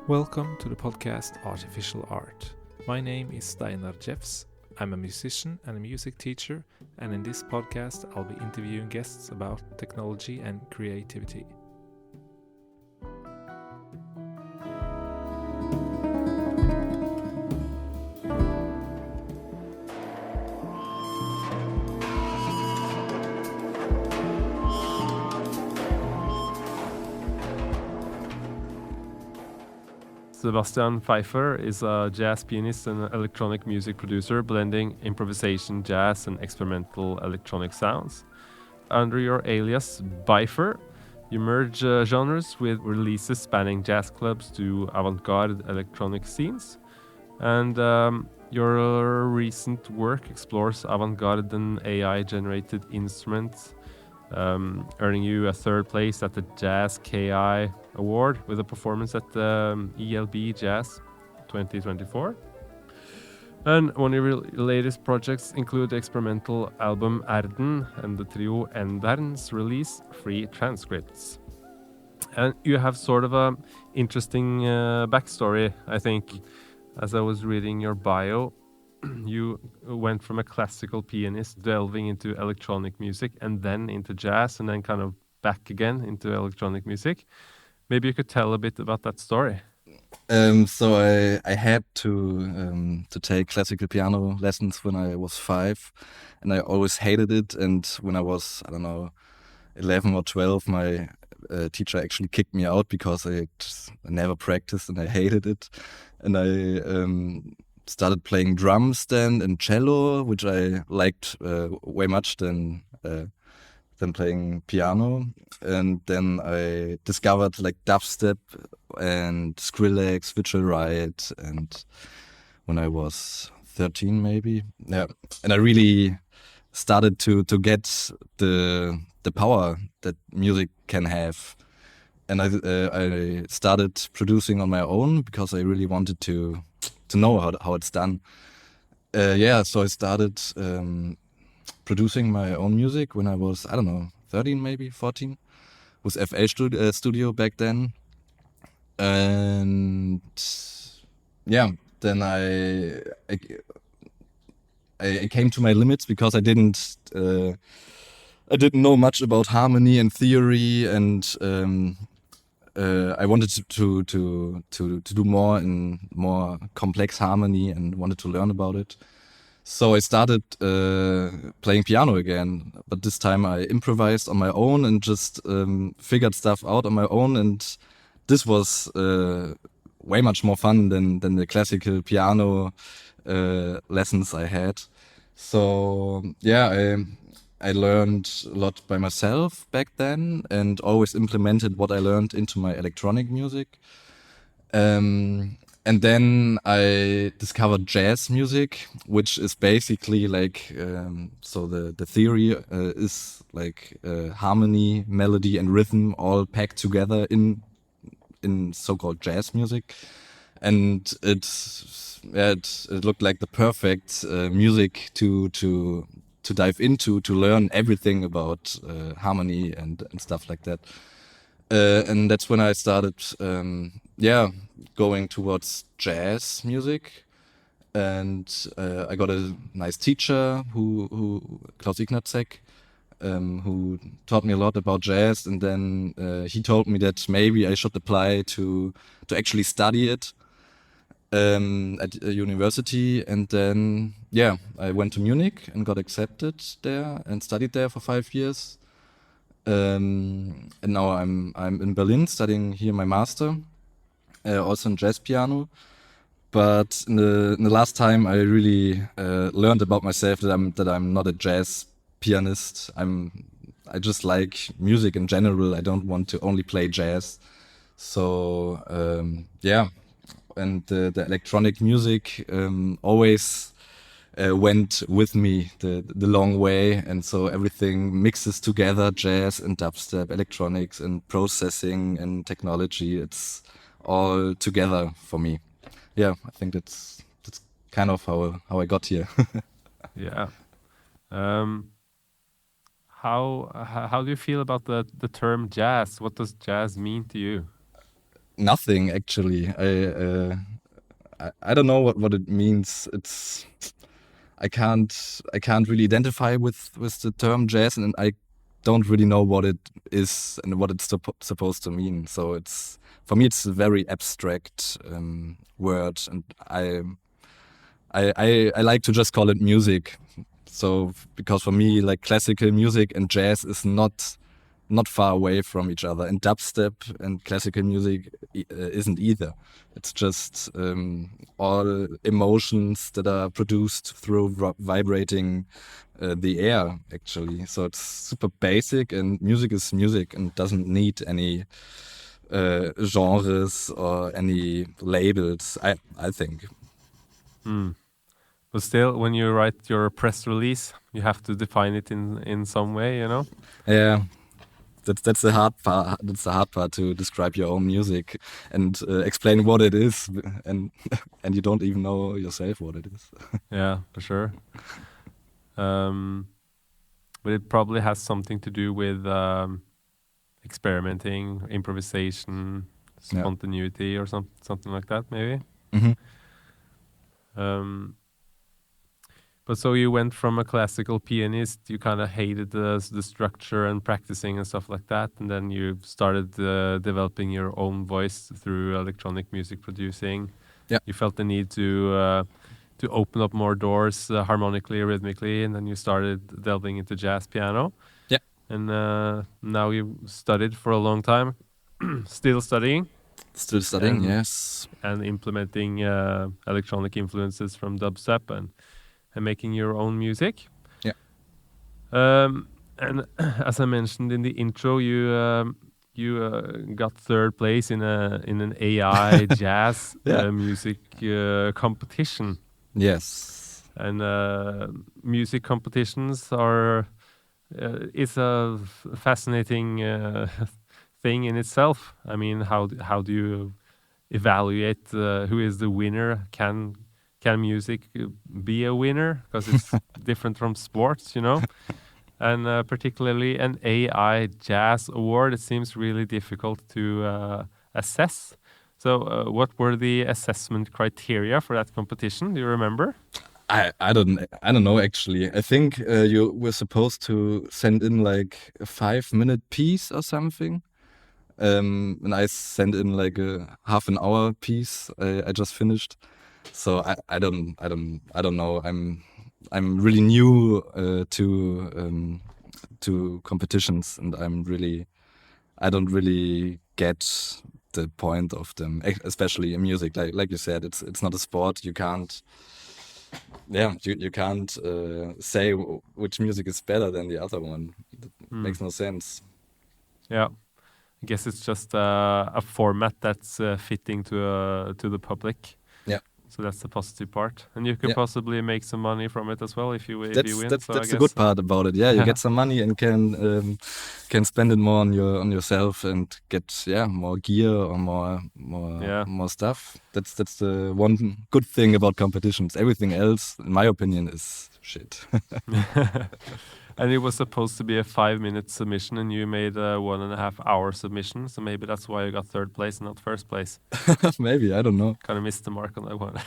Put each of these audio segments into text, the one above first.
Welcome to the podcast Artificial Art. My name is Steinar Jeffs. I'm a musician and a music teacher, and in this podcast I'll be interviewing guests about technology and creativity. Sebastian Pfeifer is a jazz pianist and electronic music producer, blending improvisation, jazz, and experimental electronic sounds. Under your alias Pfeifer, you merge genres with releases spanning jazz clubs to avant-garde electronic scenes. And your recent work explores avant-garde and AI-generated instruments, earning you a third place at the Jazz KI Award with a performance at the ELB Jazz 2024. And one of your latest projects include the experimental album Endern and the trio Endern's release, Free Transcripts. And you have sort of a interesting backstory, I think. As I was reading your bio, you went from a classical pianist delving into electronic music and then into jazz and then kind of back again into electronic music. Maybe you could tell a bit about that story. So I had to take classical piano lessons when I was 5, and I always hated it. And when I was, 11 or 12, my teacher actually kicked me out because I never practiced and I hated it. And I started playing drums then and cello, which I liked way much than playing piano. And then I discovered like dubstep and Skrillex, Virtual Riot, and when I was 13 maybe. Yeah. And I really started to get the power that music can have. And I started producing on my own because I really wanted to know how it's done. So I started producing my own music when I was, 13 maybe, 14, with FL Studio back then. And yeah, then I came to my limits because I didn't know much about harmony and theory, and I wanted to do more in more complex harmony and wanted to learn about it. So I started playing piano again, but this time I improvised on my own and just figured stuff out on my own, and this was way much more fun than the classical piano lessons I had. So yeah, I learned a lot by myself back then and always implemented what I learned into my electronic music. And then I discovered jazz music, which is basically like, so the theory is like harmony, melody, and rhythm all packed together in so-called jazz music. And it looked like the perfect music to dive into, to learn everything about harmony and stuff like that. And that's when I started, going towards jazz music. And I got a nice teacher who Klaus Ignacek, who taught me a lot about jazz. And then he told me that maybe I should apply to actually study it at a university. And then, I went to Munich and got accepted there and studied there for 5 years. And now I'm in Berlin studying here my master, also in jazz piano. But in the last time, I really learned about myself that I'm not a jazz pianist. I just like music in general. I don't want to only play jazz. So and the electronic music always went with me the long way, and so everything mixes together: jazz and dubstep, electronics and processing and technology. It's all together for me. Yeah, I think that's kind of how I got here. Yeah. How do you feel about the term jazz? What does jazz mean to you? Nothing actually. I don't know what it means. I can't really identify with the term jazz, and I don't really know what it is and what it's supposed to mean. So it's, for me, it's a very abstract word, and I like to just call it music. So because for me, like, classical music and jazz is not far away from each other, and dubstep and classical music isn't either. It's just all emotions that are produced through vibrating the air, actually. So it's super basic, and music is music and doesn't need any genres or any labels, I think. But still, when you write your press release, you have to define it in some way, you know? Yeah. That's the hard part. That's the hard part, to describe your own music and explain what it is, and you don't even know yourself what it is. Yeah, for sure. But it probably has something to do with experimenting, improvisation, spontaneity, or something like that, maybe. But so you went from a classical pianist, you kind of hated the structure and practicing and stuff like that, and then you started developing your own voice through electronic music producing. Yeah. You felt the need to open up more doors harmonically, rhythmically, and then you started delving into jazz piano. Yeah. And now you've studied for a long time, still studying. Still studying, yes. And implementing electronic influences from dubstep and making your own music. Yeah. And as I mentioned in the intro, you got third place in an AI jazz music competition. Yes. And music competitions are it's a fascinating thing in itself. I mean, how do you evaluate who is the winner? Can music be a winner? Because it's different from sports, you know? And particularly an AI jazz award, it seems really difficult to assess. So what were the assessment criteria for that competition? Do you remember? I don't know, actually. I think you were supposed to send in like a 5-minute piece or something. And I sent in like a half an hour piece I just finished. So I don't know. I'm really new to competitions, and I don't really get the point of them, especially in music. Like you said, it's not a sport. You can't you can't say which music is better than the other one. It makes no sense. Yeah. I guess it's just a format that's fitting to the public. Yeah. So that's the positive part, and you can possibly make some money from it as well if you win. That's the good part about it. Yeah, you get some money and can spend it more on yourself and get more gear or more stuff. That's the one good thing about competitions. Everything else, in my opinion, is shit. And it was supposed to be a 5-minute submission, and you made a 1.5-hour submission. So maybe that's why you got third place and not first place. Maybe, I don't know. Kind of missed the mark on that one.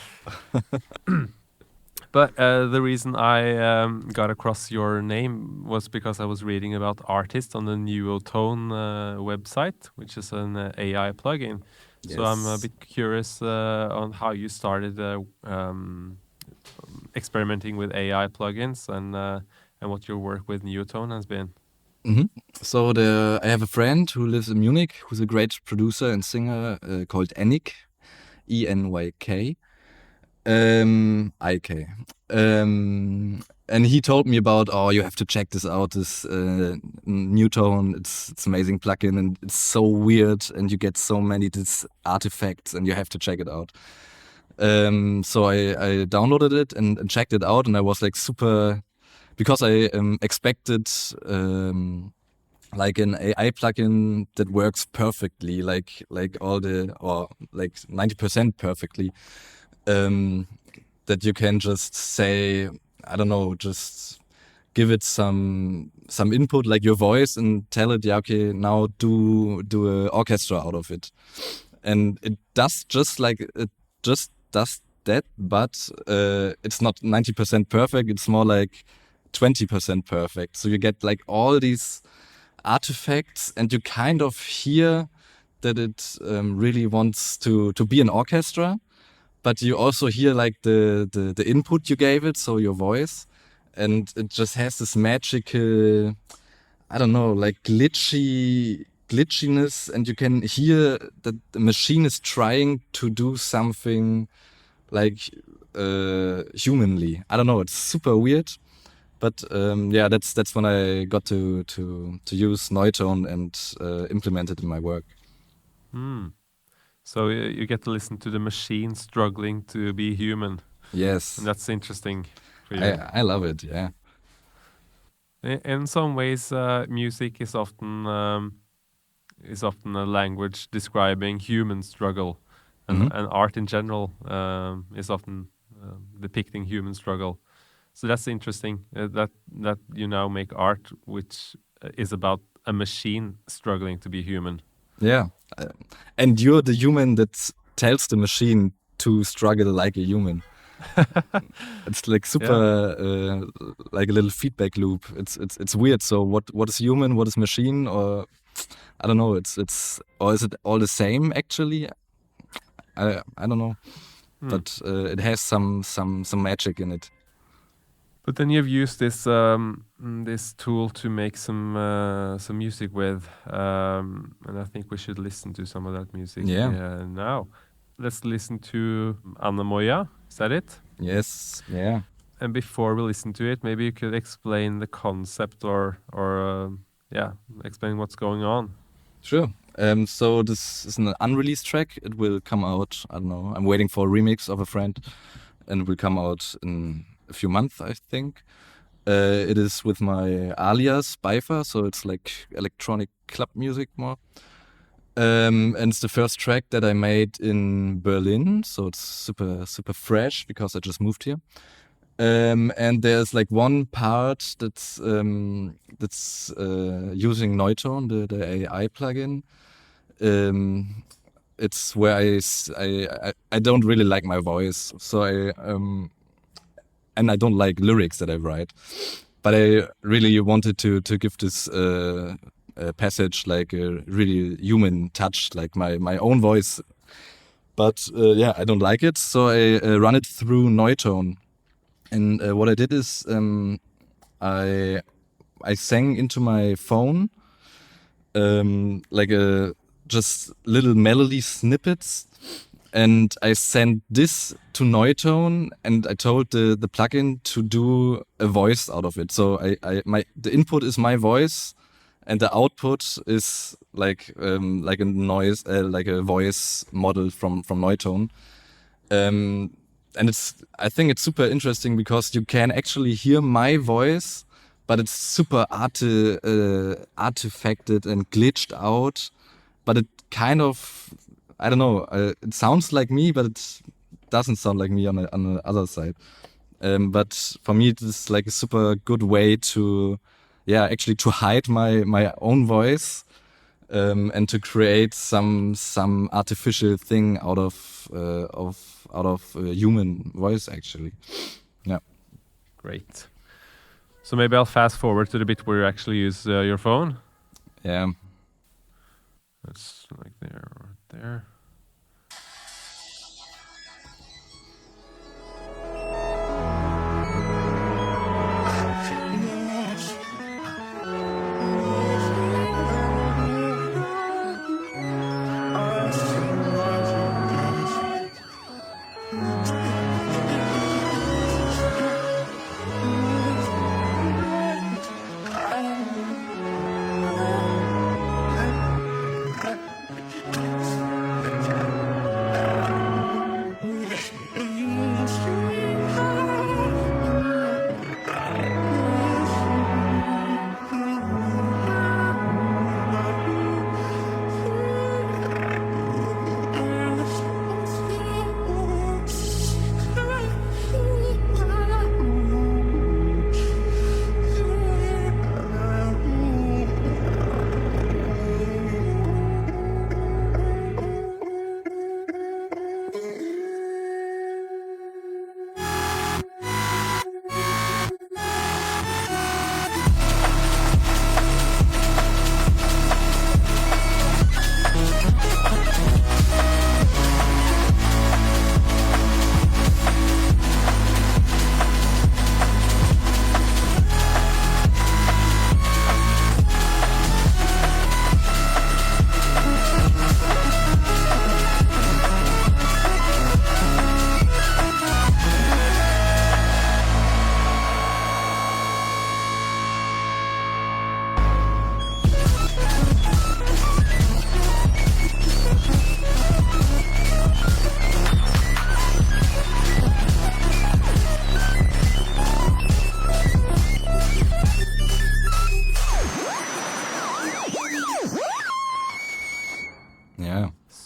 But the reason I got across your name was because I was reading about artists on the Neutone website, which is an AI plugin. Yes. So I'm a bit curious on how you started experimenting with AI plugins and what your work with Neutone has been. So I have a friend who lives in Munich, who's a great producer and singer called Enyk, E-N-Y-K, I-K. And he told me about, you have to check this out, this Neutone. It's amazing plugin, and it's so weird, and you get so many these artifacts, and you have to check it out. So I downloaded it and checked it out, and I was like super, because I expected like an AI plugin that works perfectly, like all or like 90% perfectly, that you can just say, I don't know, just give it some input, like your voice, and tell it, okay, now do a orchestra out of it. and it just does that, but it's not 90% perfect. It's more like 20% perfect. So you get like all these artifacts, and you kind of hear that it really wants to be an orchestra, but you also hear like the input you gave it, so your voice, and it just has this magical, I don't know, like glitchiness, and you can hear that the machine is trying to do something like humanly. I don't know, it's super weird. But yeah, that's when I got to use Neutone and implement it in my work. So you get to listen to the machine struggling to be human. Yes, And that's interesting for you. I love it. Yeah. In some ways, music is often a language describing human struggle, and art in general is often depicting human struggle. So that's interesting that you now make art which is about a machine struggling to be human. Yeah, and you're the human that tells the machine to struggle like a human. It's like super, like a little feedback loop. It's weird. So what is human? What is machine? Or I don't know. Or is it all the same actually? I don't know. But it has some magic in it. But then you've used this this tool to make some music with, and I think we should listen to some of that music. Now, let's listen to Anna Moya. Is that it? Yes. Yeah. And before we listen to it, maybe you could explain the concept or explain what's going on. Sure. So this is an unreleased track. It will come out, I don't know, I'm waiting for a remix of a friend, and it will come out in a few months, I think. It is with my alias Pfeifer, so it's like electronic club music more. And it's the first track that I made in Berlin, so it's super fresh because I just moved here. And there's like one part that's using Neutone, the AI plugin. It's where I don't really like my voice, so and I don't like lyrics that I write, but I really wanted to give this passage like a really human touch, like my own voice. But yeah, I don't like it, so I run it through Neutone. And what I did is I sang into my phone like just little melody snippets, and I sent this to Neutone, and I told the plugin to do a voice out of it. So the input is my voice, and the output is like a noise, like a voice model from Neutone. And I think it's super interesting because you can actually hear my voice, but it's super artifacted and glitched out. But it kind of, I don't know, it sounds like me, but it doesn't sound like me on the other side. But for me, it is like a super good way to, actually to hide my own voice, and to create some artificial thing out of human voice, actually. Yeah. Great. So maybe I'll fast forward to the bit where you actually use your phone. Yeah. That's like there, right there.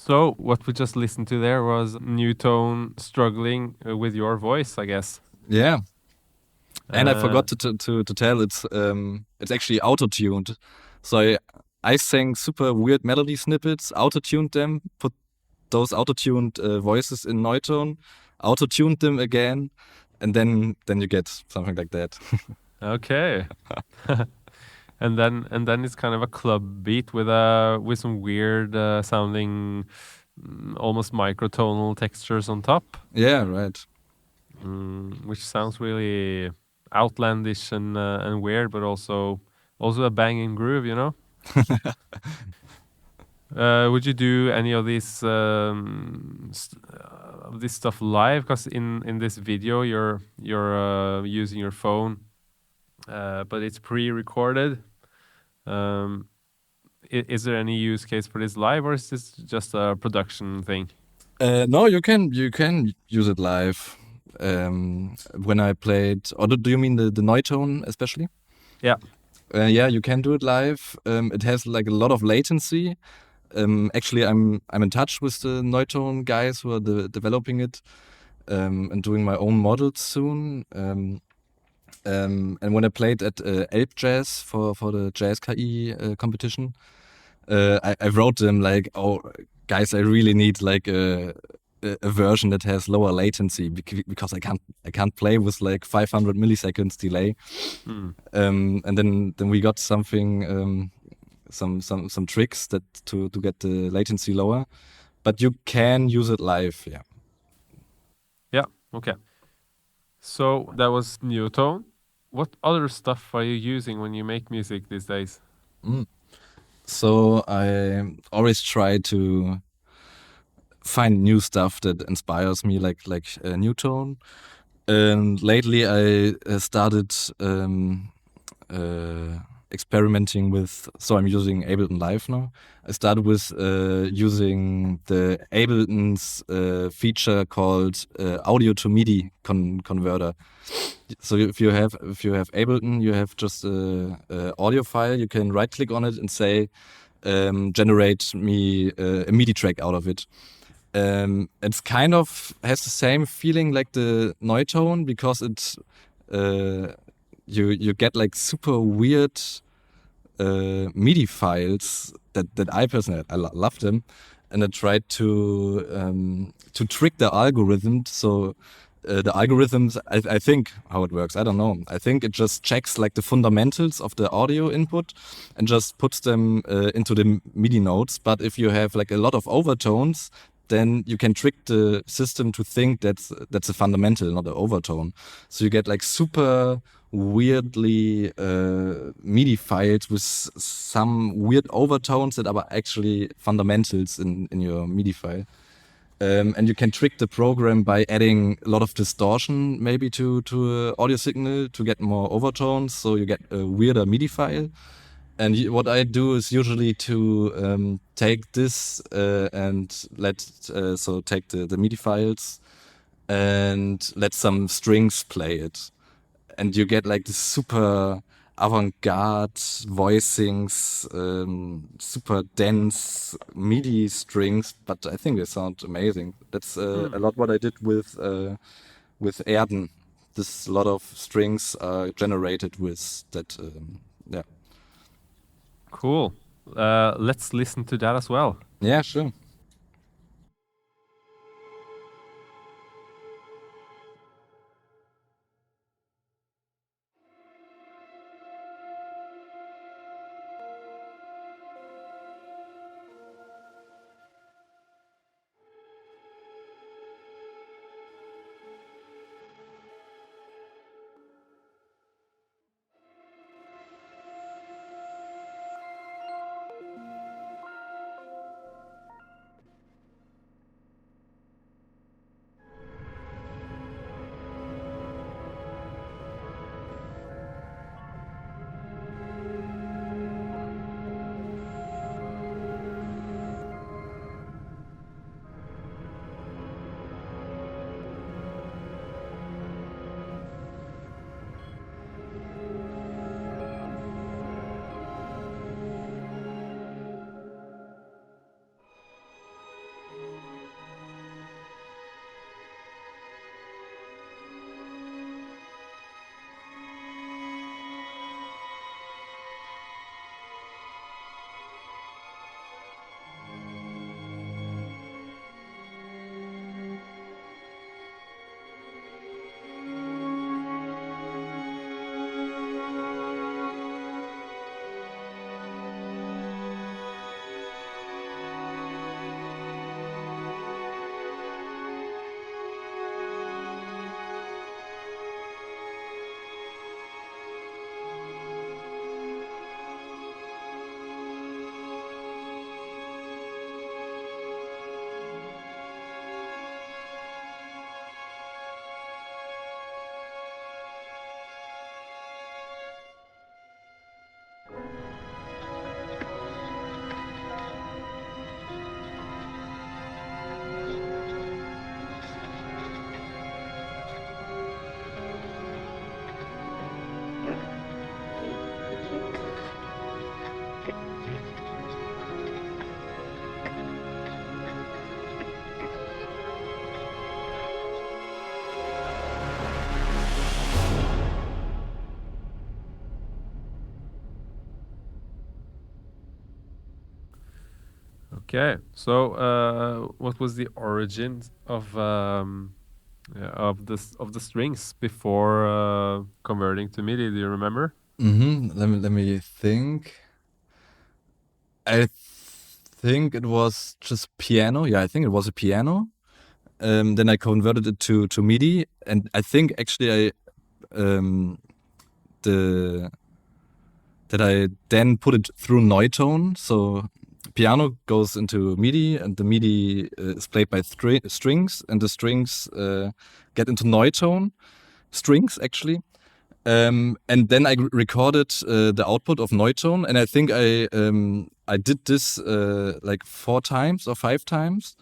So what we just listened to there was Neutone struggling with your voice, I guess. Yeah. And I forgot to tell it's actually auto-tuned. So I sang super weird melody snippets, auto-tuned them, put those auto-tuned voices in Neutone, auto-tuned them again, and then you get something like that. Okay. And then it's kind of a club beat with some weird sounding almost microtonal textures on top. Yeah, right. Which sounds really outlandish and weird, but also a banging groove, you know. Would you do any of this stuff live? Because in this video you're using your phone, but it's pre-recorded. Is there any use case for this live, or is this just a production thing? No, you can use it live. When I played, or do you mean the Neutone especially? Yeah. Yeah, you can do it live. It has like a lot of latency. Actually, I'm in touch with the Neutone guys who are developing it, and doing my own models soon. And when I played at Elb Jazz for the Jazz KI competition, I wrote them like, oh guys, I really need like a version that has lower latency because I can't play with like 500 milliseconds delay. And then we got something, some tricks that to get the latency lower, but you can use it live. Yeah. Yeah. Okay. So that was Neutone. What other stuff are you using when you make music these days? So I always try to find new stuff that inspires me, like Neutone. And lately, I started experimenting with. So I'm using Ableton Live now. I started with using the Ableton's feature called audio-to-MIDI converter. So if you have Ableton, you have just a audio file. You can right click on it and say, generate me a MIDI track out of it. It's kind of has the same feeling like the Neutone because it's you get like super weird MIDI files that I personally love them, and I tried to trick the algorithm. So the algorithms, I think how it works. I don't know. I think it just checks like the fundamentals of the audio input and just puts them into the MIDI notes. But if you have like a lot of overtones, then you can trick the system to think that's a fundamental, not an overtone. So you get like super weirdly MIDI files with some weird overtones that are actually fundamentals in your MIDI file. And you can trick the program by adding a lot of distortion maybe to an audio signal to get more overtones, so you get a weirder MIDI file. And what I do is usually to take this and take the MIDI files and let some strings play it. And you get like this super avant-garde voicings, super dense MIDI strings, but I think they sound amazing. That's a lot what I did with Erden. This lot of strings are generated with that. Yeah. Cool. Let's listen to that as well. Yeah, sure. Okay, so what was the origin of the strings before converting to MIDI? Do you remember? Let me think. I think it was just piano. Yeah, I think it was a piano. Then I converted it to MIDI, and I think actually that I then put it through Neutone. So piano goes into MIDI, and the MIDI is played by strings, and the strings get into Neutone strings actually. And then I recorded the output of Neutone, and I think I did this like 4 times or 5 times.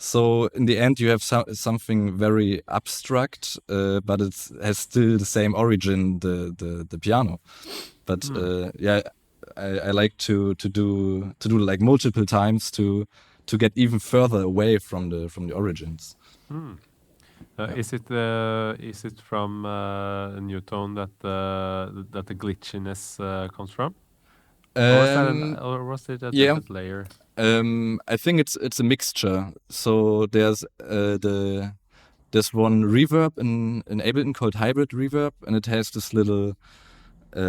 So in the end, you have something very abstract, but it has still the same origin, the piano. But yeah, I like to do like multiple times to get even further away from the origins. Is it from Neutone that the glitchiness comes from? Or was it a different layer? I think it's a mixture. So there's one reverb in Ableton called hybrid reverb, and it has this little I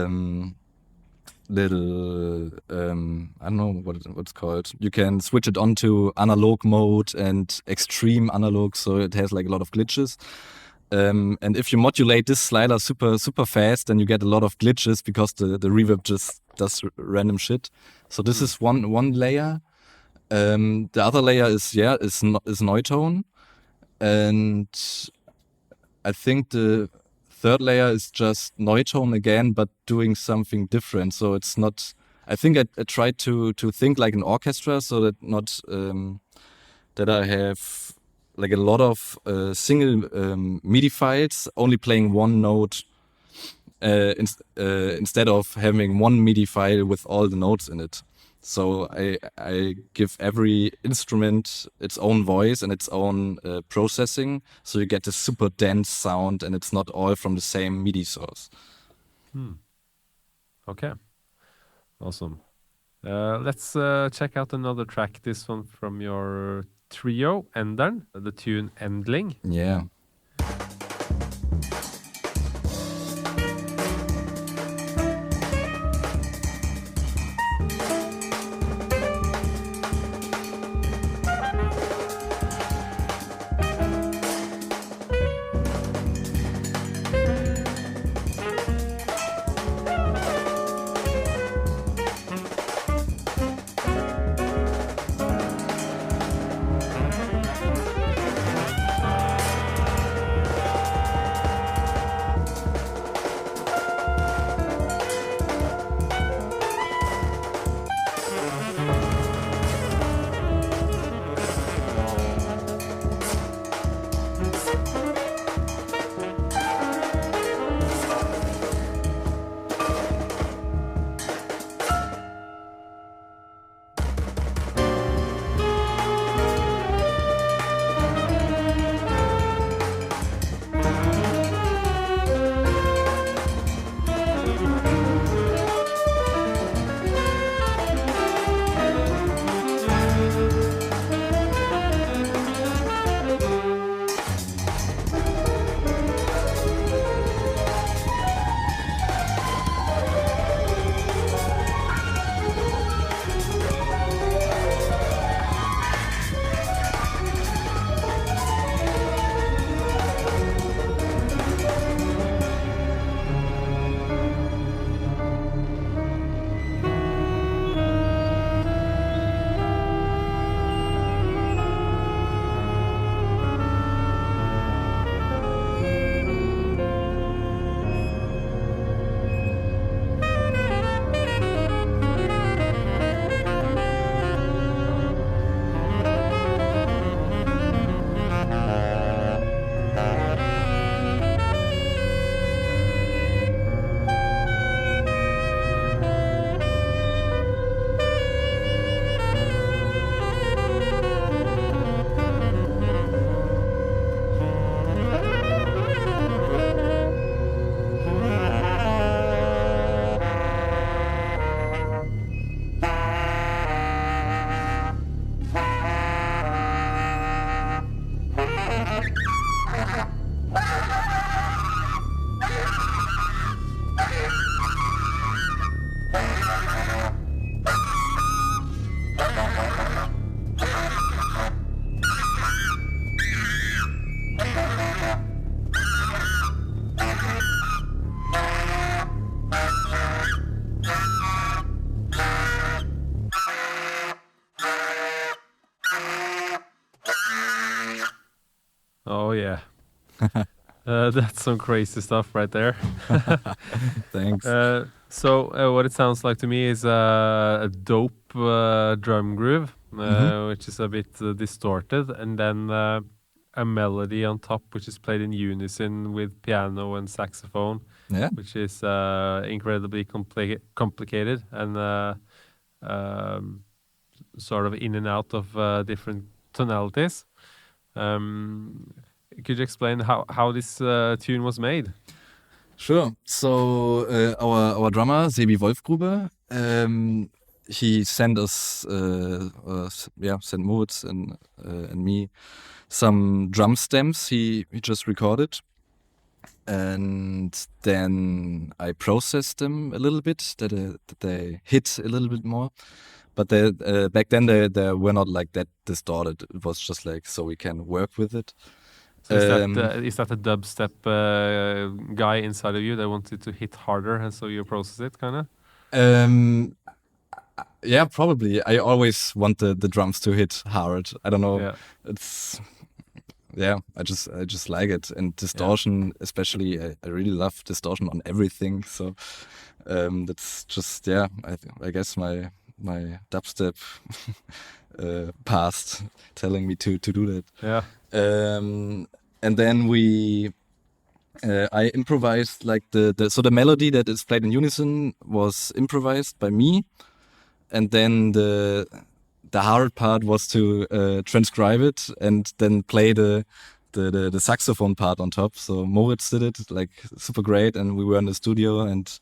don't know what it's called. You can switch it on to analog mode and extreme analog, so it has like a lot of glitches. And if you modulate this slider super fast, then you get a lot of glitches because the reverb just does random shit. So this is one layer. The other layer is Neutone, and I think the third layer is just Neutone again, but doing something different. So it's not. I think I tried to think like an orchestra, so that not that I have like a lot of single MIDI files only playing one note instead of having one MIDI file with all the notes in it. So I give every instrument its own voice and its own processing, so you get a super dense sound, and it's not all from the same MIDI source. Okay, awesome. Let's check out another track. This one from your trio, Endern, the tune Endling. Yeah. That's some crazy stuff right there. Thanks. So what it sounds like to me is a dope drum groove, which is a bit distorted, and then a melody on top, which is played in unison with piano and saxophone, Yeah. which is incredibly complicated and sort of in and out of different tonalities. Could you explain how this tune was made? Sure. So our drummer Sebi Wolfgrube, he sent us, sent Moritz and me some drum stems he just recorded, and then I processed them a little bit that they hit a little bit more. But back then they were not like that distorted. It was just like so we can work with it. So is that a dubstep guy inside of you that wanted to hit harder, and so you process it, kind of? Yeah, probably. I always want the drums to hit hard. I don't know. Yeah. I just like it, and distortion, especially. I really love distortion on everything. So that's just I guess my dubstep past telling me to do that. Yeah. And then I improvised like so the melody that is played in unison was improvised by me, and then the hard part was to transcribe it and then play the saxophone part on top. So Moritz did it like super great, and we were in the studio, and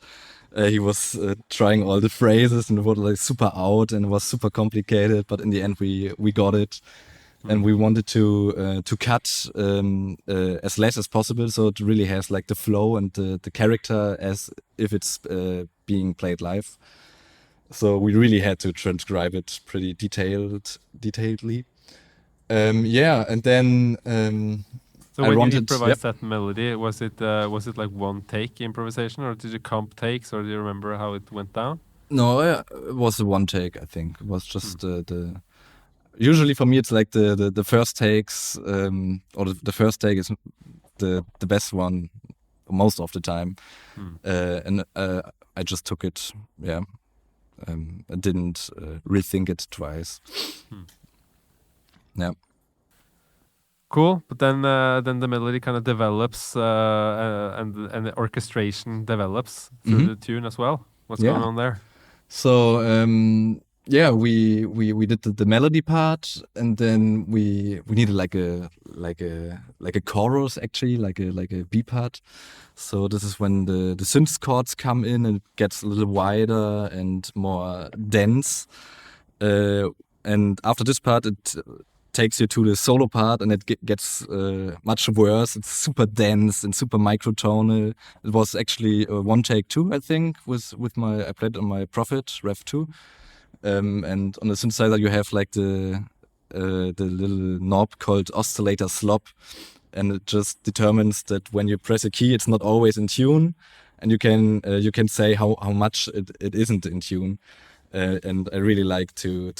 he was trying all the phrases, and it was like super out, and it was super complicated. But in the end, we got it. And we wanted to cut as less as possible, so it really has like the flow and the character as if it's being played live. So we really had to transcribe it pretty detailedly. And then so I when wanted, you improvised that melody, was it like one take improvisation, or did you comp takes, or do you remember how it went down? No, it was a one take. I think it was just the. Usually for me, it's like the first takes, or the first take is the best one most of the time, and I just took it. Yeah, I didn't rethink it twice. Yeah. Cool, but then the melody kind of develops, and the orchestration develops through the tune as well. What's going on there? So we did the melody part, and then we needed like a chorus, actually, like a B part. So this is when the synth chords come in, and it gets a little wider and more dense. And after this part, it takes you to the solo part, and it gets much worse. It's super dense and super microtonal. It was actually one take too, I think, I played on my Prophet Rev 2. And on the synthesizer you have like the little knob called oscillator slop, and it just determines that when you press a key it's not always in tune, and you can say how much it isn't in tune, and I really like to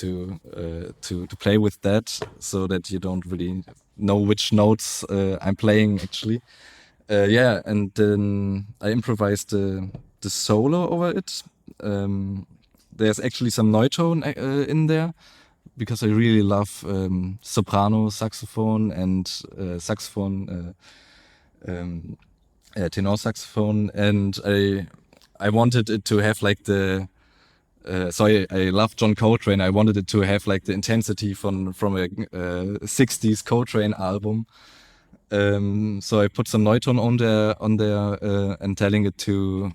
play with that, so that you don't really know which notes I'm playing actually. And then I improvised the solo over it. There's actually some Neutone in there, because I really love soprano saxophone and saxophone, tenor saxophone, and I wanted it to have like the. So I love John Coltrane. I wanted it to have like the intensity from a 60s Coltrane album. So I put some Neutone on there, and telling it to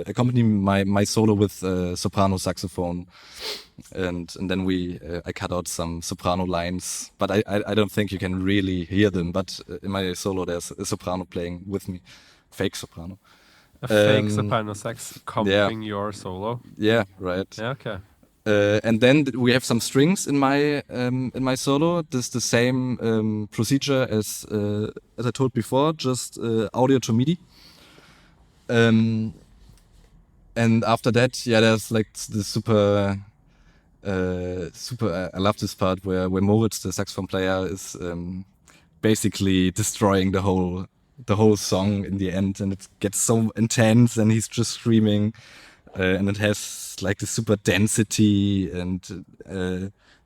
accompany my solo with soprano saxophone, and then I cut out some soprano lines, but I don't think you can really hear them. But in my solo there's a soprano playing with me, fake soprano. A fake soprano sax accompanying your solo. Yeah, right. Yeah, okay. And then we have some strings in my solo. This is the same procedure as I told before, just audio-to-MIDI. And after that, there's like the super super. I love this part where Moritz, the saxophone player, is basically destroying the whole song in the end, and it gets so intense, and he's just screaming, and it has like the super density, and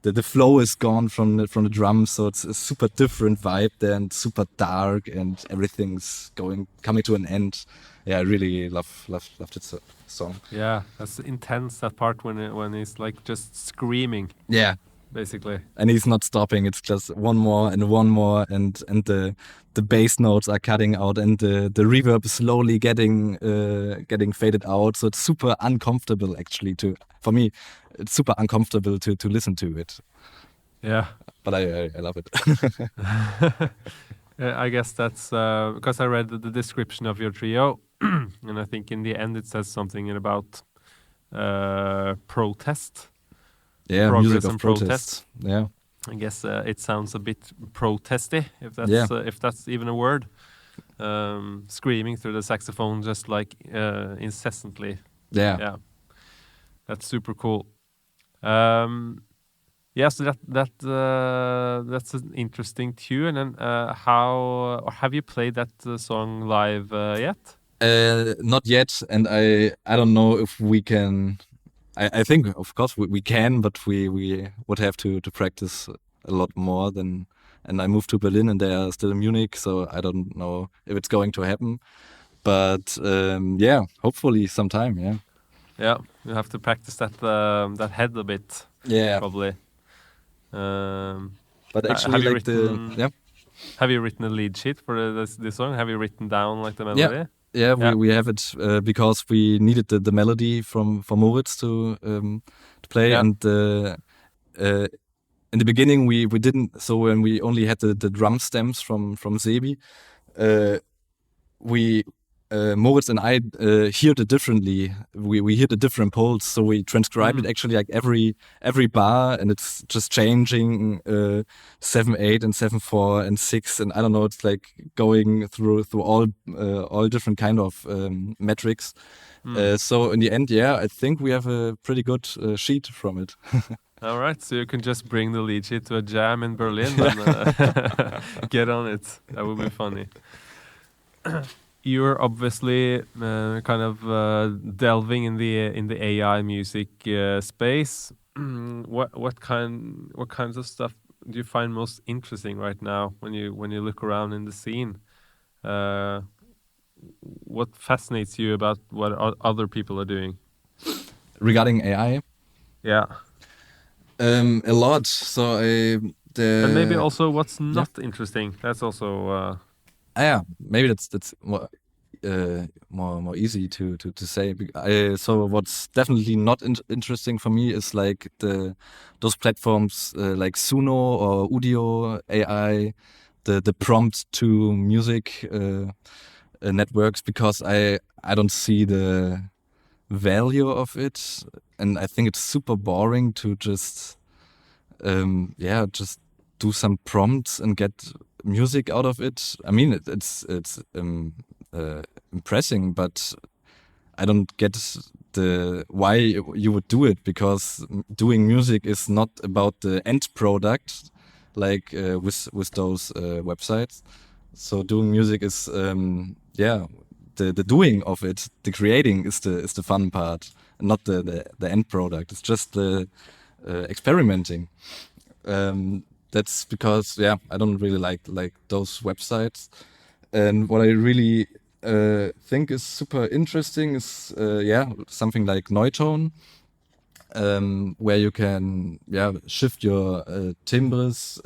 the flow is gone from the drums, so it's a super different vibe there, and super dark, and everything's coming to an end. Yeah, I really love this song. Yeah, that's intense, that part when he's like just screaming. Yeah, basically. And he's not stopping. It's just one more, and the bass notes are cutting out, and the reverb is slowly getting faded out. So it's super uncomfortable, actually. For me, it's super uncomfortable to listen to it. Yeah, but I love it. I guess that's because I read the description of your trio, and I think in the end it says something about protest. Yeah, progress music of and protest. Yeah, I guess it sounds a bit protesty, if that's even a word. Screaming through the saxophone just like incessantly. Yeah, that's super cool. Yeah, so that's an interesting tune. And have you played that song live yet? Not yet, and I don't know if we can. I think, of course, we can, but we would have to practice a lot more than. And I moved to Berlin, and they are still in Munich, so I don't know if it's going to happen. But yeah, hopefully sometime. Yeah. Yeah, you have to practice that head a bit. Yeah, probably. But actually, have you written a lead sheet for this song? Have you written down like the melody? Yeah, we have it because we needed the melody for Moritz to play, and in the beginning we didn't. So when we only had the drum stems from Sebi, we Moritz and I heard it differently. We hear the different poles, so we transcribed it actually like every bar, and it's just changing 7/8 and 7/4 and 6, and I don't know. It's like going through all different kind of metrics. So in the end, I think we have a pretty good sheet from it. All right, so you can just bring the lead sheet to a jam in Berlin and get on it. That would be funny. You're obviously kind of delving in the AI music space. What kinds of stuff do you find most interesting right now when you look around in the scene? What fascinates you about what other people are doing regarding AI? Yeah, a lot. So and maybe also what's not interesting. That's also. Maybe that's more easy to say. So what's definitely not interesting for me is like those platforms like Suno or Audio AI, the prompt to music networks, because I don't see the value of it, and I think it's super boring to just do some prompts and get music out of it. I mean, it's impressive, but I don't get why you would do it, because doing music is not about the end product, like with those websites. So doing music is the doing of it, the creating is the fun part, and not the end product. It's just the experimenting. That's because I don't really like those websites. And what I really think is super interesting is something like Neutone, where you can shift your timbres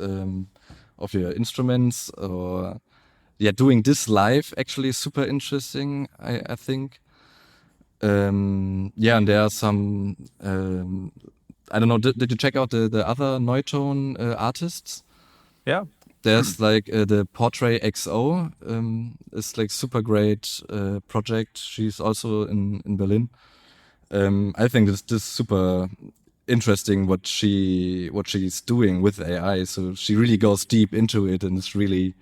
of your instruments, or doing this live actually is super interesting, I think. And there are some I don't know. Did you check out the other Neutone artists? Yeah. There's like the Portrait XO. It's like super great project. She's also in Berlin. I think this is super interesting what she's doing with AI. So she really goes deep into it, and is really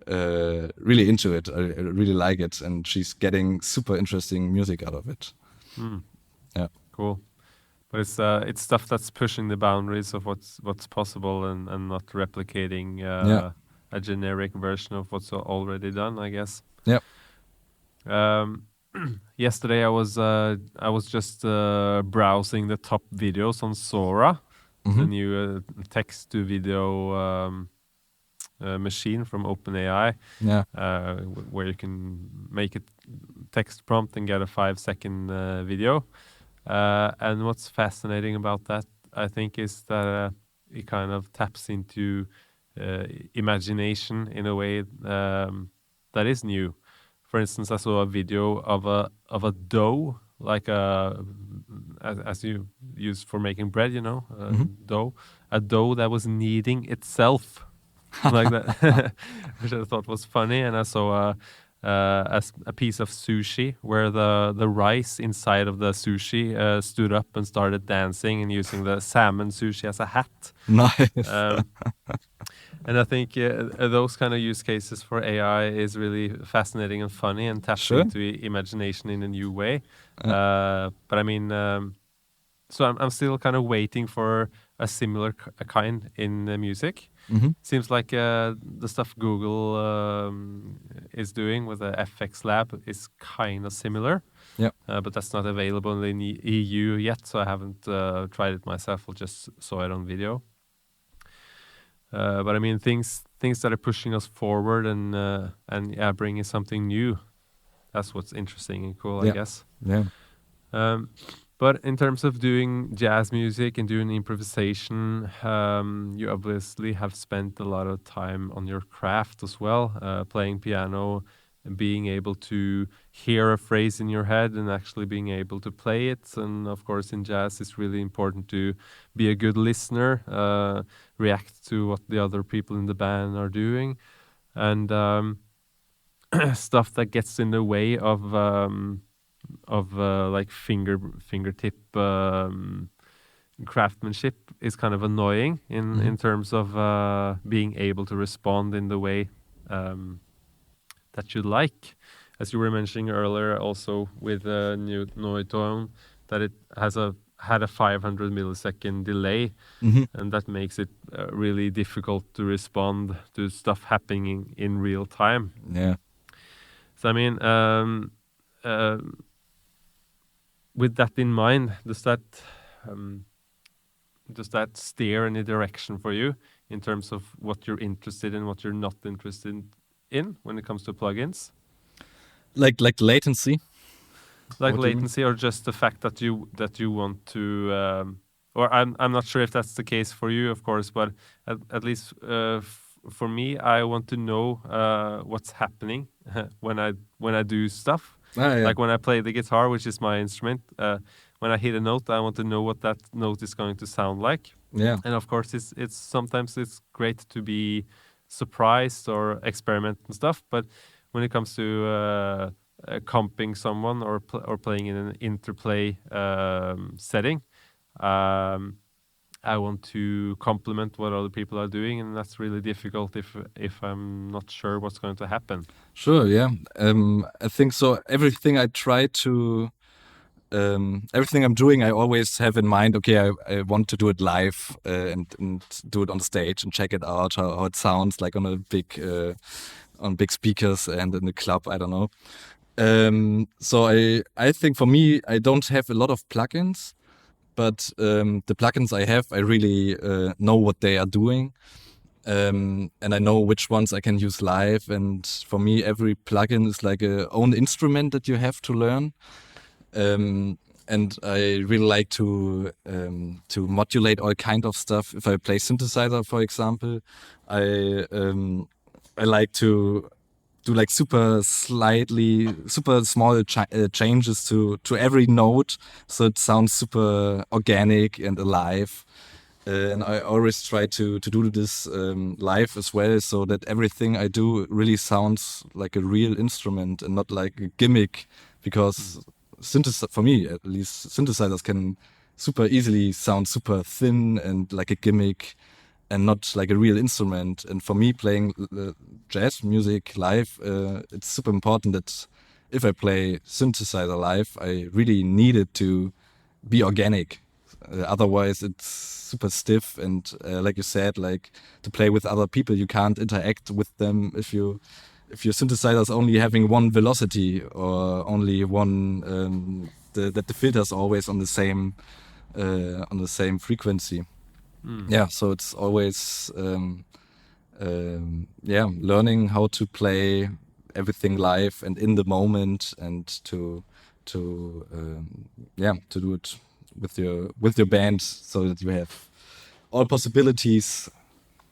into it. I really like it, and she's getting super interesting music out of it. Yeah, cool. But it's stuff that's pushing the boundaries of what's possible and not replicating a generic version of what's already done, I guess. Yeah. Yesterday I was just browsing the top videos on Sora, the new text to video machine from OpenAI, where you can make a text prompt and get a 5-second video. And what's fascinating about that, I think, is that it kind of taps into imagination in a way that is new. For instance, I saw a video of a dough, like as you use for making bread, dough, a dough that was kneading itself, like that, which I thought was funny. And I saw a piece of sushi where the rice inside of the sushi stood up and started dancing and using the salmon sushi as a hat. Nice. And I think those kind of use cases for AI is really fascinating and funny and taps into imagination in a new way. But I mean, so I'm still kind of waiting for a similar kind in music. Seems like the stuff Google is doing with the FX Lab is kind of similar. But that's not available in the EU yet, so I haven't tried it myself. I just saw it on video. But I mean, things that are pushing us forward and bringing something new. That's what's interesting and cool, I guess. But in terms of doing jazz music and doing improvisation, you obviously have spent a lot of time on your craft as well, playing piano and being able to hear a phrase in your head and actually being able to play it. And of course, in jazz, it's really important to be a good listener, react to what the other people in the band are doing, and stuff that gets in the way of like fingertip craftsmanship is kind of annoying in terms of being able to respond in the way that you like. As you were mentioning earlier, also with Neutone, that it had a 500 millisecond delay, and that makes it really difficult to respond to stuff happening in real time. So I mean, with that in mind, does that steer any direction for you in terms of what you're interested in, what you're not interested in when it comes to plugins? Like latency? Like latency, or just the fact that you want to, or I'm not sure if that's the case for you, of course, but at least for me, I want to know what's happening when I do stuff. Like when I play the guitar, which is my instrument, when I hit a note, I want to know what that note is going to sound like. And of course, it's sometimes it's great to be surprised or experiment and stuff, but when it comes to comping someone or playing in an interplay setting, I want to complement what other people are doing, and that's really difficult if I'm not sure what's going to happen. Sure, yeah. I think so. Everything I try to, everything I'm doing, I always have in mind, okay, I want to do it live and do it on the stage and check it out, how it sounds like on a big speakers and in the club, I don't know. So I think for me, I don't have a lot of plugins, but the plugins I have, I really know what they are doing. And I know which ones I can use live. And for me, every plugin is like a own instrument that you have to learn. And I really like to modulate all kind of stuff. If I play synthesizer, for example, I like to do like super small changes to every note, so it sounds super organic and alive. And I always try to do this live as well, so that everything I do really sounds like a real instrument and not like a gimmick. Because for me at least, synthesizers can super easily sound super thin and like a gimmick, and not like a real instrument. And for me, playing jazz music live, it's super important that if I play synthesizer live, I really need it to be organic. otherwise it's super stiff. And like you said, like to play with other people, you can't interact with them if your synthesizer is only having one velocity or only one that the filter's always on the same frequency. Yeah, so it's always learning how to play everything live and in the moment, and to do it with your band so that you have all possibilities.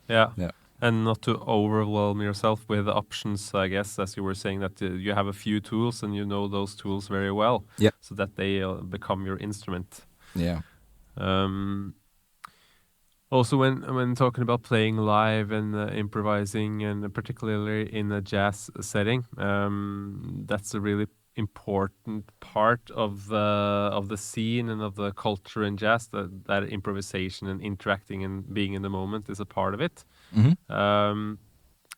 Yeah. Yeah. And not to overwhelm yourself with options, I guess, as you were saying, that you have a few tools and you know those tools very well, Yeah. so that they become your instrument. Yeah. Also, when talking about playing live and improvising, and particularly in a jazz setting, that's a really important part of the scene and of the culture in jazz. That improvisation and interacting and being in the moment is a part of it.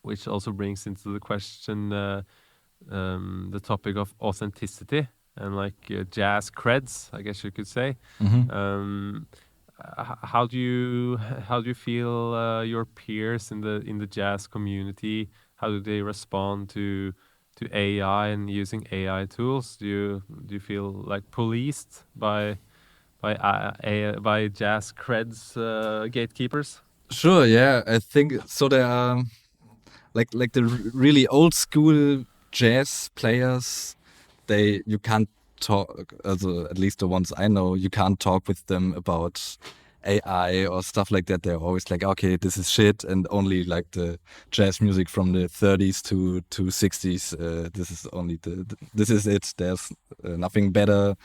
Which also brings into the question the topic of authenticity and like jazz creds, I guess you could say. How do you feel your peers in the jazz community? How do they respond to AI and using AI tools? Do you feel like policed by jazz creds gatekeepers? Sure. Yeah, I think so. There are like the really old school jazz players. You can't talk, at least the ones I know, you can't talk with them about AI or stuff like that. They're always like, okay, this is shit, and only like the jazz music from the 30s to 60s. This is only this is it. There's nothing better,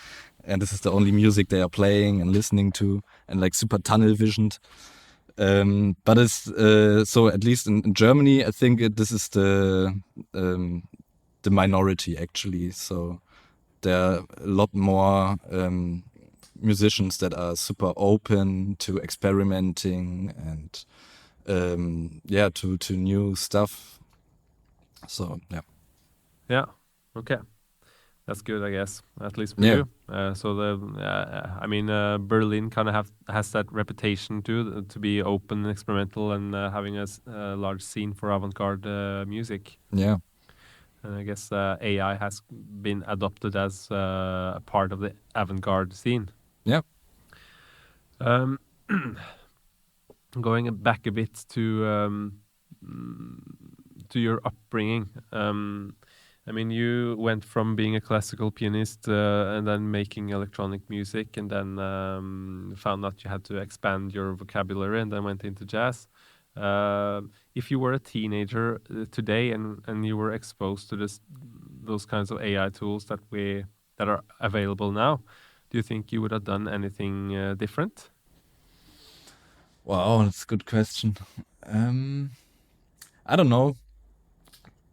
and this is the only music they are playing and listening to, and like super tunnel visioned. But it's so at least in Germany, I think this is the minority actually. So there are a lot more musicians that are super open to experimenting and to new stuff. So yeah, okay. That's good, I guess, at least for Yeah. you. So Berlin kind of has that reputation too, to be open and experimental, and having a large scene for avant-garde music. Yeah. And I guess AI has been adopted as a part of the avant-garde scene. Yeah. Going back a bit to your upbringing. I mean, you went from being a classical pianist and then making electronic music, and then found out you had to expand your vocabulary, and then went into jazz. If you were a teenager today and you were exposed to those kinds of AI tools that are available now, do you think you would have done anything different? Wow, that's a good question. I don't know.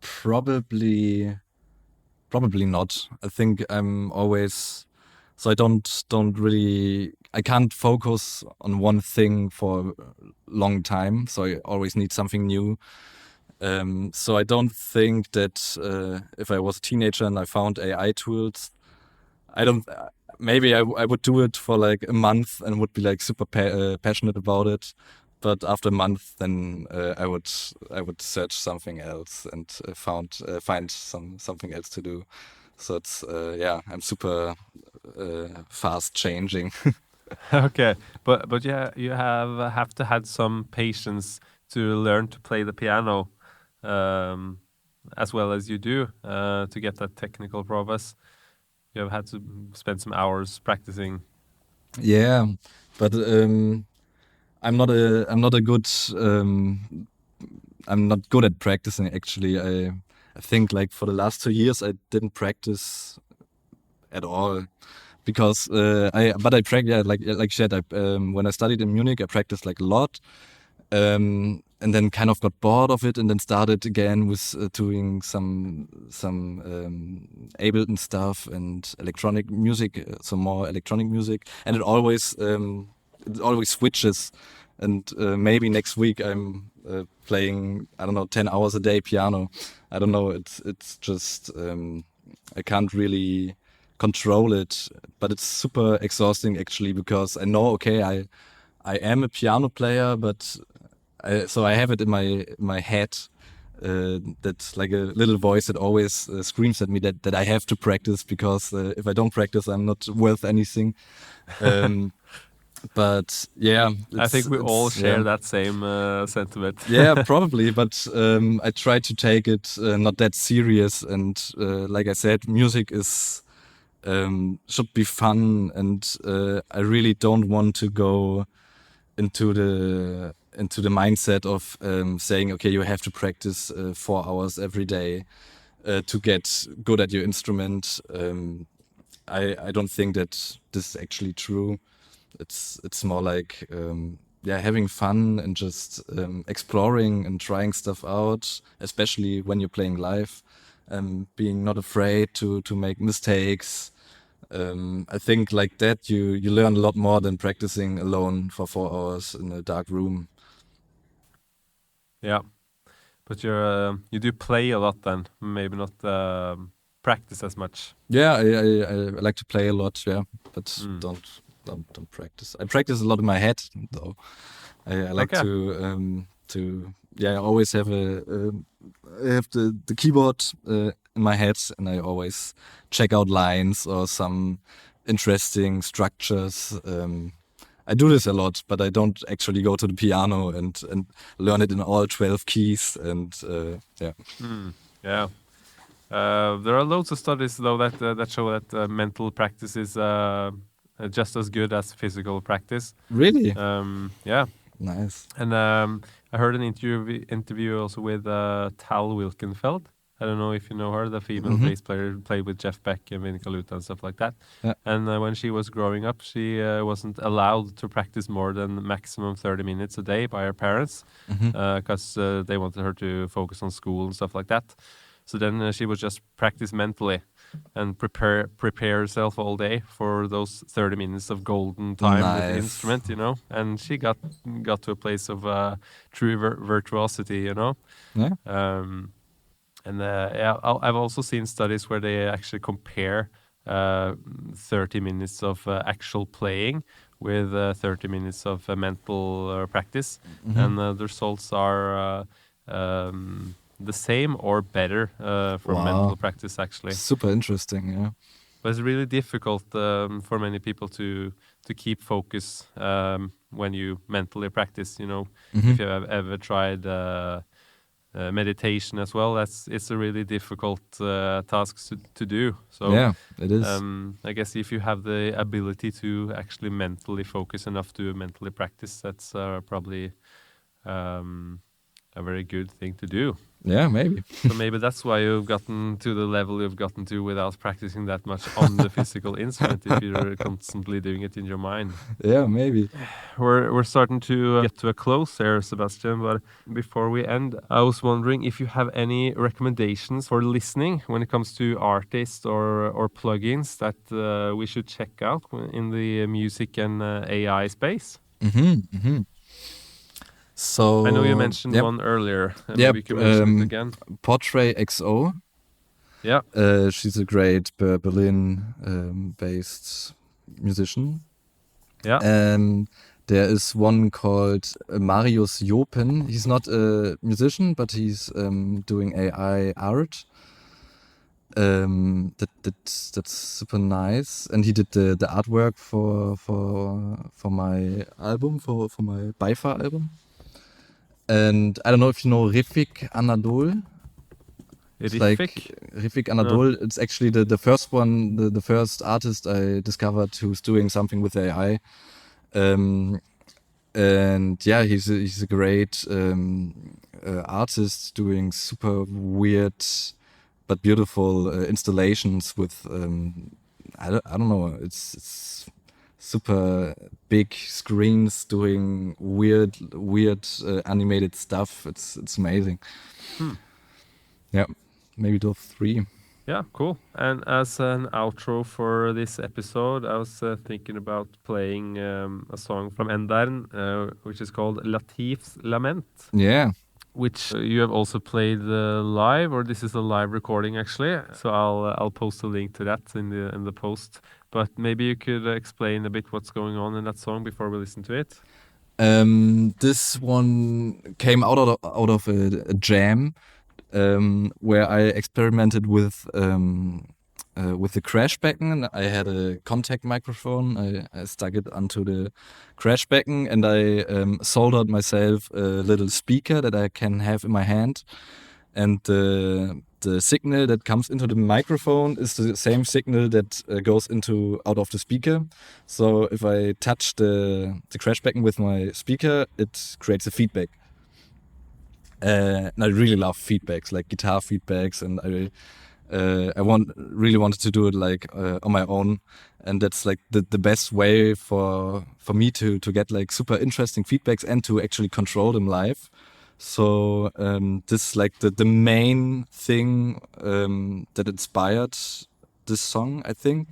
Probably not. I think I'm always so I can't focus on one thing for a long time. So I always need something new. So I don't think that if I was a teenager and I found AI tools, maybe I would do it for like a month and would be like super passionate about it. But after a month, then I would search something else and find something else to do. So it's I'm super fast changing. Okay, but yeah, you have to had some patience to learn to play the piano, as well as you do, to get that technical prowess. You have had to spend some hours practicing. Yeah, but I'm not a good I'm not good at practicing actually. I think like for the last 2 years I didn't practice at all because I practice like you said, when I studied in Munich I practiced like a lot, and then kind of got bored of it and then started again with doing some Ableton stuff and electronic music, some more electronic music, and it always switches. And maybe next week I'm playing, I don't know, 10 hours a day piano. I don't know. It's just I can't really control it. But it's super exhausting actually, because I know, okay, I am a piano player, but so I have it in my head. That's like a little voice that always screams at me that I have to practice, because if I don't practice, I'm not worth anything. But yeah, I think we all share yeah. that same sentiment. Yeah, probably. But I try to take it not that serious. And like I said, music is should be fun, and I really don't want to go into the mindset of saying, okay, you have to practice 4 hours every day to get good at your instrument. I don't think that this is actually true. It's more like having fun and just exploring and trying stuff out, especially when you're playing live. Being not afraid to make mistakes. I think like that you learn a lot more than practicing alone for 4 hours in a dark room. Yeah, but you do play a lot then, maybe not practice as much. Yeah, I like to play a lot, yeah, but don't practice. I practice a lot in my head though. I like to I always have I have the keyboard in my head, and I always check out lines or some interesting structures. I do this a lot, but I don't actually go to the piano and learn it in all 12 keys. And yeah. Yeah. There are loads of studies though that show that mental practice is just as good as physical practice. Really? Yeah. Nice. And I heard an interview also with Tal Wilkenfeld. I don't know if you know her, the female bass player who played with Jeff Beck and Vinnie Colaiuta and stuff like that. Yeah. And when she was growing up, she wasn't allowed to practice more than maximum 30 minutes a day by her parents, because they wanted her to focus on school and stuff like that. So then she would just practice mentally and prepare herself all day for those 30 minutes of golden time with the instrument, you know. And she got to a place of true virtuosity, you know. Yeah. And I've also seen studies where they actually compare 30 minutes of actual playing with 30 minutes of mental practice, and the results are the same or better for mental practice, actually. Super interesting, yeah. But it's really difficult for many people to keep focus when you mentally practice, you know. If you have ever tried meditation as well, it's a really difficult task to do. So yeah, it is. I guess if you have the ability to actually mentally focus enough to mentally practice, that's probably a very good thing to do. Yeah, maybe. So maybe that's why you've gotten to the level you've gotten to without practicing that much on the physical instrument, if you're constantly doing it in your mind. Yeah, maybe. We're starting to get to a close here, Sebastian, but before we end, I was wondering if you have any recommendations for listening when it comes to artists or plugins that we should check out in the music and AI space. So I know you mentioned one earlier. Maybe you can mention it again. Portrait XO. Yeah. She's a great Berlin-based musician. Yeah. And there is one called Marius Jopen. He's not a musician, but he's doing AI art. That's super nice. And he did the artwork for my album, for my Pfeifer album. And I don't know if you know Refik Anadol. Refik Anadol. No. It's actually the first one, the first artist I discovered who's doing something with AI. And yeah, he's a great artist doing super weird but beautiful installations with I don't know. It's super big screens doing weird animated stuff. It's amazing. Yeah, maybe those three. Yeah, cool. And as an outro for this episode, I was thinking about playing a song from Endern, which is called Latif's Lament. Yeah. which you have also played live, or this is a live recording actually. So I'll post a link to that in the post. But maybe you could explain a bit what's going on in that song before we listen to it. This one came out of a jam where I experimented with the crash becken. I had a contact microphone. I stuck it onto the crash becken, and I soldered myself a little speaker that I can have in my hand. And the signal that comes into the microphone is the same signal that goes out of the speaker. So if I touch the crash becken with my speaker, it creates a feedback. And I really love feedbacks, like guitar feedbacks, and I really wanted to do it like on my own, and that's like the best way for me to get like super interesting feedbacks and to actually control them live. So this is like the main thing that inspired this song, I think.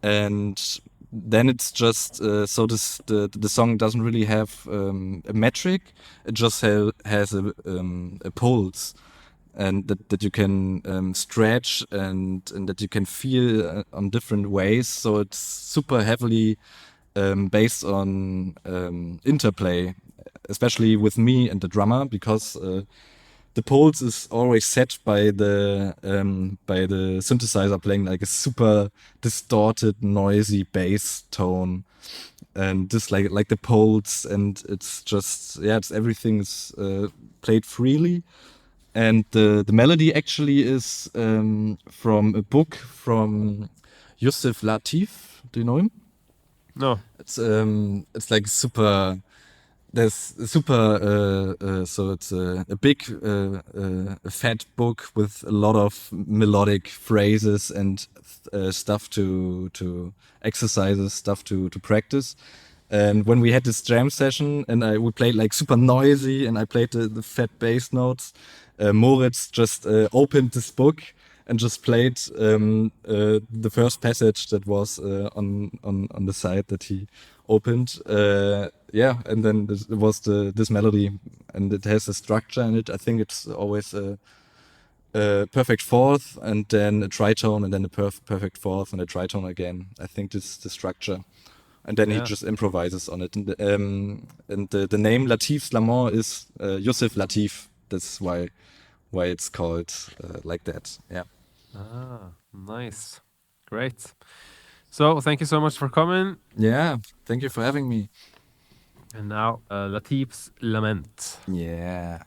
And then it's just so the song doesn't really have a metric. It just has a pulse, and that you can stretch and that you can feel on different ways. So it's super heavily based on interplay, especially with me and the drummer, because the pulse is always set by the synthesizer playing like a super distorted, noisy bass tone, and just like the pulse, and it's just it's everything is played freely. And the melody actually is from a book from Yusuf Latif. Do you know him? No. It's like super. There's super. So it's a big, a fat book with a lot of melodic phrases and stuff to exercises, stuff to practice. And when we had this jam session, and we played like super noisy, and I played the fat bass notes, Moritz just opened this book and just played the first passage that was on the side that he opened. And then it was this melody, and it has a structure in it. I think it's always a perfect fourth, and then a tritone, and then a perfect fourth, and a tritone again. I think this is the structure. And then he just improvises on it. And the name Latif Slamont is Yusuf Latif. That's why it's called like that. Yeah. Ah, nice. Great. So thank you so much for coming. Yeah. Thank you for having me. And now Latif's Lament. Yeah.